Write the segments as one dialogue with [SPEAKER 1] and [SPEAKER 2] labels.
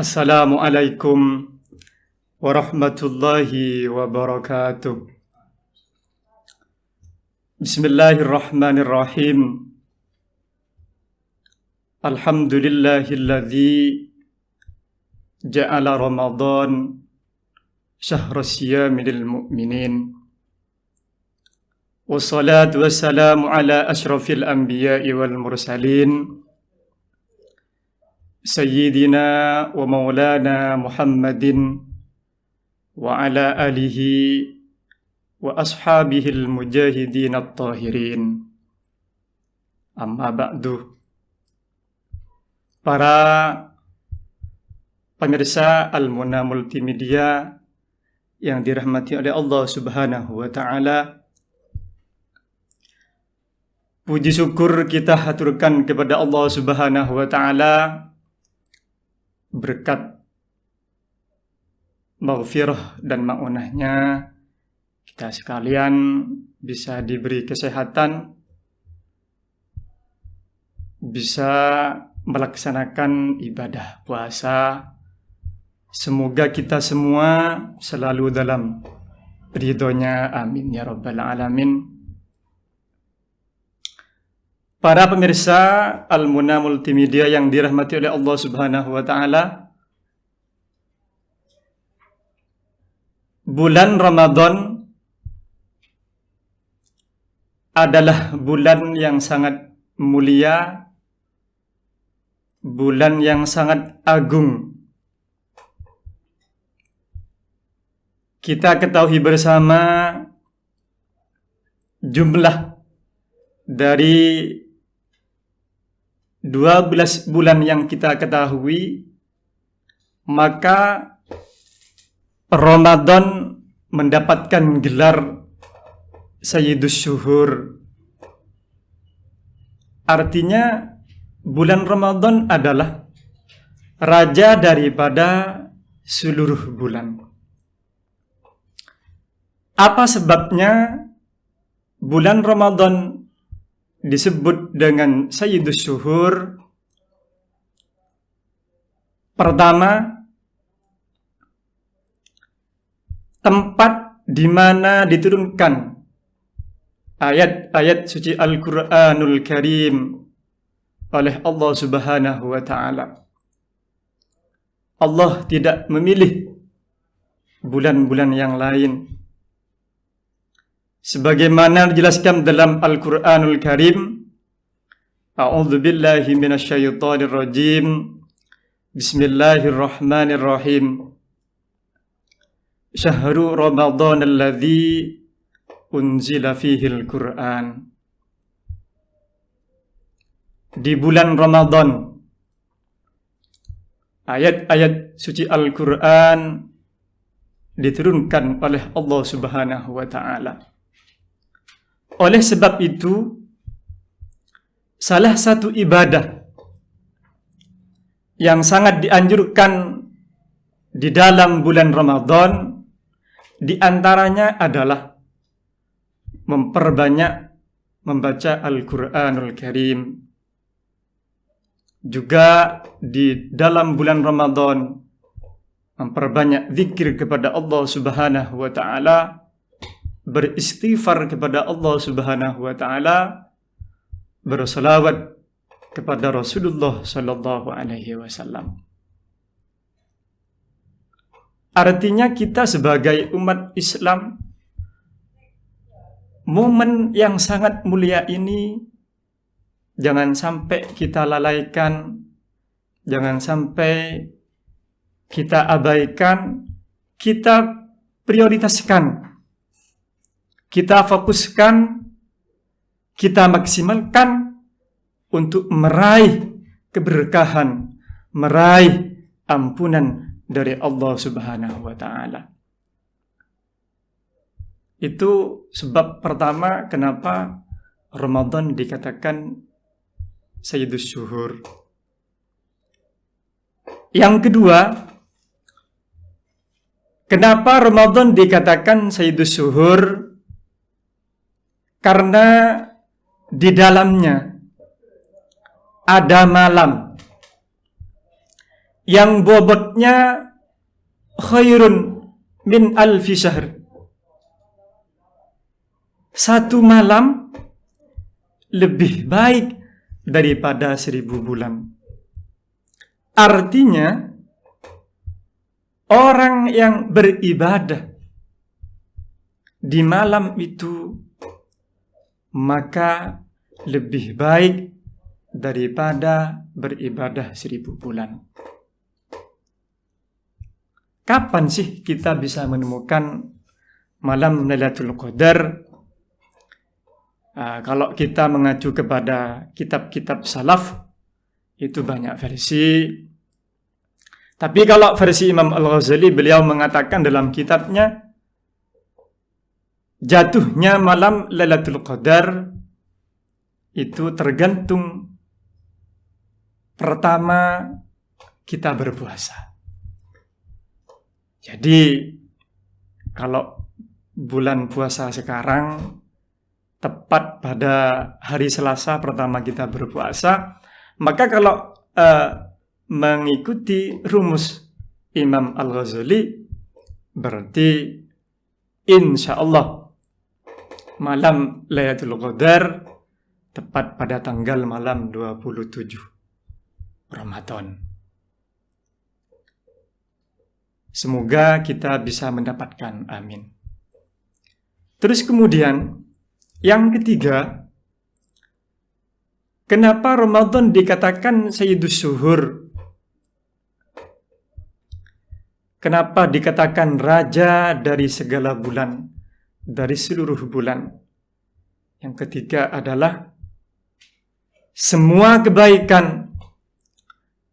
[SPEAKER 1] Assalamualaikum warahmatullahi wabarakatuh. Bismillahirrahmanirrahim. Alhamdulillahilladzi ja'ala Ramadan syahra siyami lil mu'minin. Wassalatu wassalamu ala asyrafil anbiya'i wal mursalin. Sayyidina wa maulana Muhammadin wa ala alihi wa ashabihil mujahidin at-tahirin. Amma ba'du. Para pemirsa Al-Muna Multimedia yang dirahmati oleh Allah Subhanahu wa taala, puji syukur kita haturkan kepada Allah Subhanahu wa taala berkat maghfirah dan ma'unahnya kita sekalian bisa diberi kesehatan, bisa melaksanakan ibadah puasa. Semoga kita semua selalu dalam ridhonya, amin ya rabbal alamin. Para pemirsa Al-Muna Multimedia yang dirahmati oleh Allah Subhanahu wa taala, bulan Ramadan adalah bulan yang sangat mulia, bulan yang sangat agung. Kita ketahui bersama jumlah dari 12 bulan yang kita ketahui, maka Ramadan mendapatkan gelar Sayyidus Syuhur. Artinya bulan Ramadan adalah raja daripada seluruh bulan. Apa sebabnya bulan Ramadan disebut dengan Sayyidus Syuhur? Pertama, tempat di mana diturunkan ayat-ayat suci Al-Quranul Karim oleh Allah Subhanahu wa taala. Allah tidak memilih bulan-bulan yang lain. Sebagaimana dijelaskan dalam Al-Quranul Karim, A'udzu billahi minasyaitonir rajim. Bismillahirrahmanirrahim. Syahru Ramadan alladzi unzila fihil Qur'an. Di bulan Ramadan, ayat-ayat suci Al-Quran diturunkan oleh Allah Subhanahu wa ta'ala. Oleh sebab itu, salah satu ibadah yang sangat dianjurkan di dalam bulan Ramadan, di antaranya adalah memperbanyak membaca Al-Quranul Karim. Juga di dalam bulan Ramadan memperbanyak zikir kepada Allah Subhanahu wa ta'ala, beristighfar kepada Allah Subhanahu wa ta'ala, bersalawat kepada Rasulullah sallallahu alaihi wasallam. Artinya kita sebagai umat Islam, momen yang sangat mulia ini jangan sampai kita lalaikan, jangan sampai kita abaikan, kita prioritaskan, kita fokuskan, kita maksimalkan untuk meraih keberkahan, meraih ampunan dari Allah Subhanahu wa ta'ala. Itu sebab pertama kenapa Ramadan dikatakan Sayyidus Syuhur. Yang kedua, kenapa Ramadan dikatakan Sayyidus Syuhur? Karena di dalamnya ada malam yang bobotnya khairun min alfi syahr. Satu malam lebih baik daripada 1000 bulan. Artinya, orang yang beribadah di malam itu maka lebih baik daripada beribadah 1000 bulan. Kapan sih kita bisa menemukan malam Lailatul Qadar? Kalau kita mengacu kepada kitab-kitab salaf, itu banyak versi. Tapi kalau versi Imam Al-Ghazali, beliau mengatakan dalam kitabnya, jatuhnya malam Lailatul Qadar itu tergantung pertama kita berpuasa. Jadi kalau bulan puasa sekarang tepat pada hari Selasa pertama kita berpuasa, maka kalau mengikuti rumus Imam Al-Ghazali, berarti insya Allah malam Lailatul Qadar tepat pada tanggal malam 27 Ramadan. Semoga kita bisa mendapatkan, amin. Terus kemudian yang ketiga, kenapa Ramadan dikatakan Sayyidus Syuhur? Kenapa dikatakan raja dari segala bulan, dari seluruh bulan? Yang ketiga adalah semua kebaikan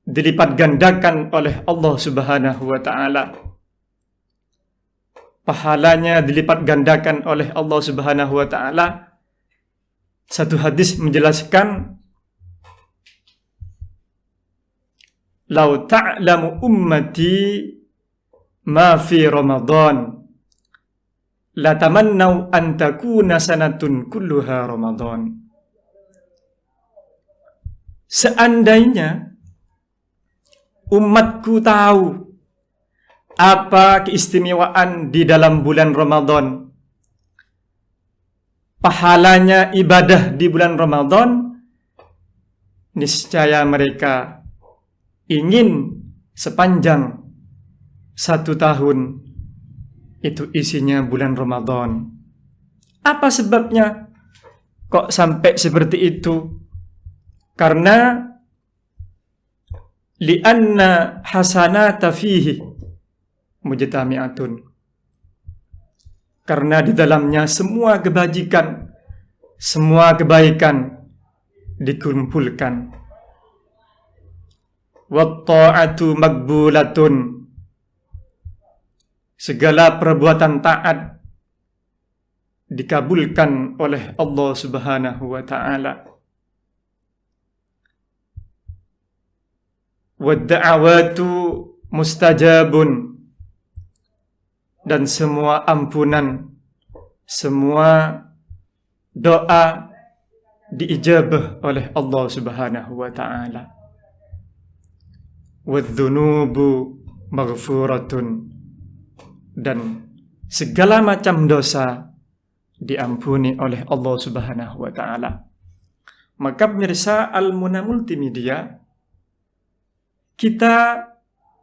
[SPEAKER 1] dilipat gandakan oleh Allah Subhanahu wa Ta'ala. Pahalanya dilipat gandakan oleh Allah Subhanahu wa Ta'ala. Satu hadis menjelaskan, "Lau ta'lamu ummati ma fi Ramadan, la tamannau an takuna sanatun kulluha Ramadan." Seandainya umatku tahu apa keistimewaan di dalam bulan Ramadan, pahalanya ibadah di bulan Ramadan, niscaya mereka ingin sepanjang 1 tahun itu isinya bulan Ramadan. Apa sebabnya kok sampai seperti itu? Karena li'anna hasanata fihi mujtami'atun. Karena di dalamnya semua kebajikan, semua kebaikan dikumpulkan. Watta'atu makbulatun. Segala perbuatan taat dikabulkan oleh Allah Subhanahu wa Ta'ala. Wadda'awatu mustajabun. Dan semua ampunan, semua doa diijabah oleh Allah Subhanahu wa Ta'ala. Wadzunubu maghfuratun. Dan segala macam dosa diampuni oleh Allah Subhanahu wa Ta'ala. Maka pemirsa Al-Munah Multimedia, kita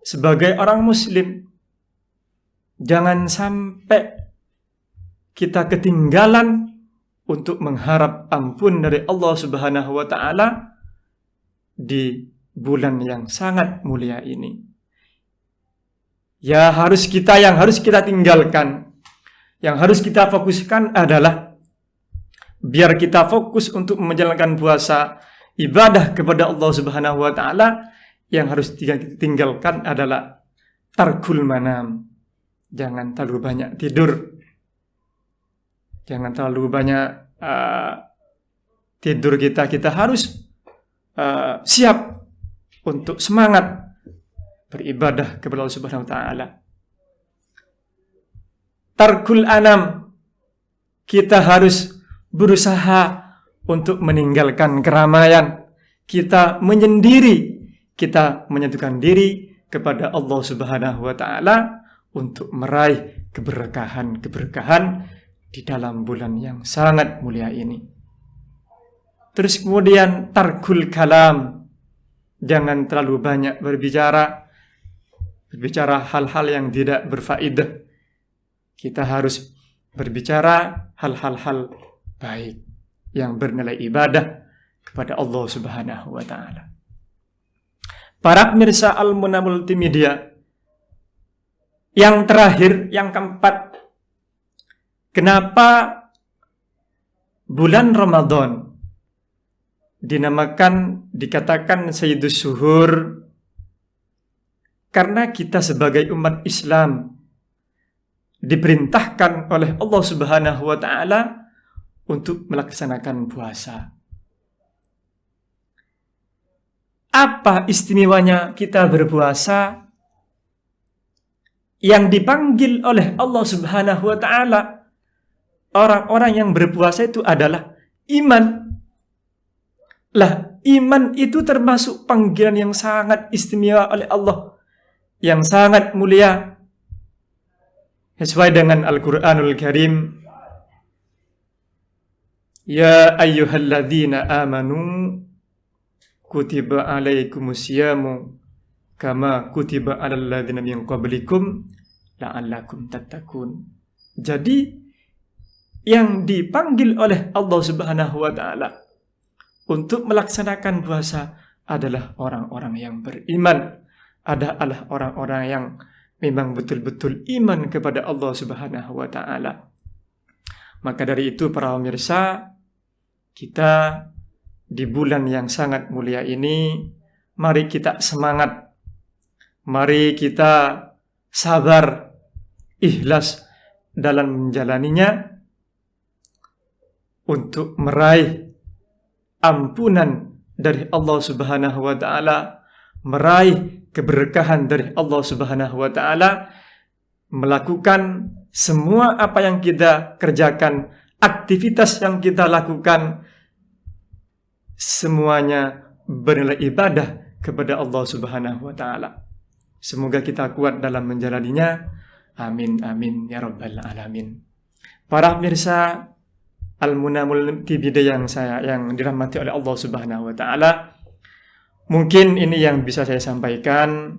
[SPEAKER 1] sebagai orang muslim jangan sampai kita ketinggalan untuk mengharap ampun dari Allah Subhanahu wa Ta'ala di bulan yang sangat mulia ini. Yang harus kita tinggalkan, yang harus kita fokuskan adalah biar kita fokus untuk menjalankan puasa, ibadah kepada Allah Subhanahu wa Ta'ala. Yang harus ditinggalkan adalah tarkul manam. Jangan terlalu banyak tidur. Jangan terlalu banyak tidur kita. Kita harus siap untuk semangat beribadah kepada Allah Subhanahu wa Ta'ala. Tarkul anam. Kita harus berusaha untuk meninggalkan keramaian. Kita menyendiri. Kita menyatukan diri kepada Allah Subhanahu wa taala untuk meraih keberkahan-keberkahan di dalam bulan yang sangat mulia ini. Terus kemudian tarkul kalam, jangan terlalu banyak berbicara hal-hal yang tidak berfaedah. Kita harus berbicara hal-hal baik yang bernilai ibadah kepada Allah Subhanahu wa taala. Para pemirsa Al-Munah Multimedia, yang terakhir, yang keempat, kenapa bulan Ramadan dikatakan Sayyidus Syuhur? Karena kita sebagai umat Islam diperintahkan oleh Allah Subhanahu wa taala untuk melaksanakan puasa. Apa istimewanya kita berpuasa? Yang dipanggil oleh Allah Subhanahu wa taala, orang-orang yang berpuasa itu adalah iman. Lah, iman itu termasuk panggilan yang sangat istimewa oleh Allah, yang sangat mulia. Sesuai dengan Al-Qur'anul Karim, ya ayyuhalladzina amanu kutiba alaikumusyamu kama kutiba alal ladzina min qablikum la'allakum tattaqun. Jadi yang dipanggil oleh Allah Subhanahu wa taala untuk melaksanakan puasa adalah orang-orang yang beriman, adalah orang-orang yang memang betul-betul iman kepada Allah Subhanahu wa taala. Maka dari itu para pemirsa, kita di bulan yang sangat mulia ini, mari kita semangat, mari kita sabar, ikhlas dalam menjalaninya untuk meraih ampunan dari Allah Subhanahu wa taala, meraih keberkahan dari Allah Subhanahu wa taala, melakukan semua apa yang kita kerjakan, aktivitas yang kita lakukan, semuanya bernilai ibadah kepada Allah Subhanahu wa taala. Semoga kita kuat dalam menjalaninya. Amin amin ya rabbal alamin. Para pemirsa Al-Munah Multimedia yang dirahmati oleh Allah Subhanahu wa taala, mungkin ini yang bisa saya sampaikan.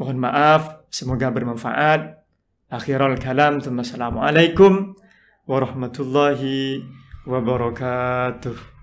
[SPEAKER 1] Mohon maaf, semoga bermanfaat. Akhirul kalam, assalamualaikum warahmatullahi wabarakatuh.